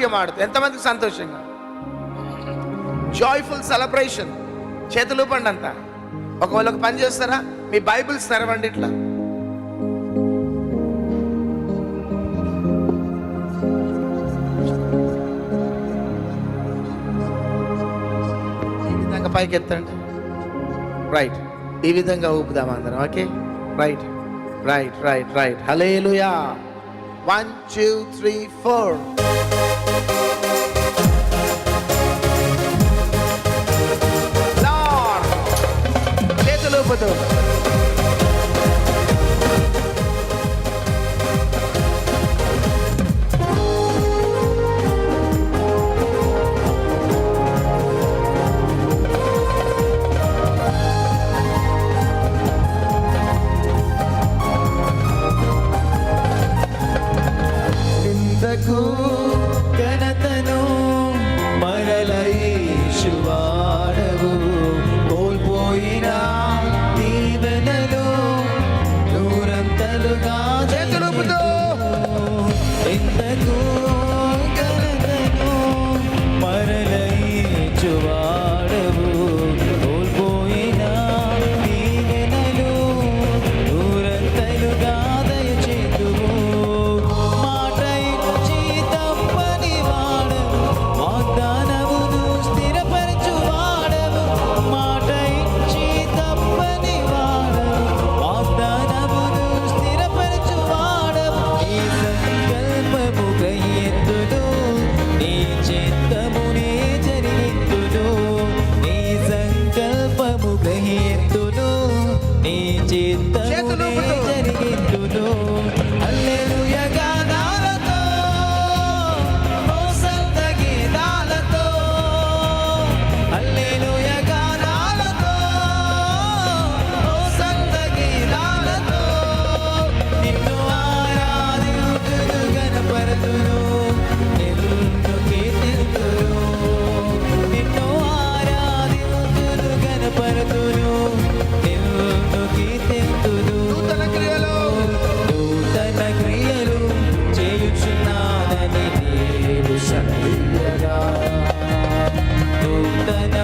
నాట్యం ఆడుతూ. ఎంతమందికి సంతోషంగా? Joyful celebration. చేతులు ఊపండి అంతా. ఒకవేళ ఒక పని చేస్తారా, మీ బైబిల్స్ తెరవండి ఇట్లా. ఈ విధంగా పైకి ఎత్తండి. రైట్, ఈ విధంగా ఊపుదాం అందరం. Okay, right right right right. Hallelujah. 1 2 3 4. చేతులు ఊపుతూ. ఘనతను మరలైషువాడవు, కోల్పోయిన దీవెనలు నూరంతలుగా చేతులుపుతూ. ఇంతకు ఘనతను మరలైషువాడవు, కోల్పోయిన దీవెనలు నూరంతలుగా దయచేతువు. నూతన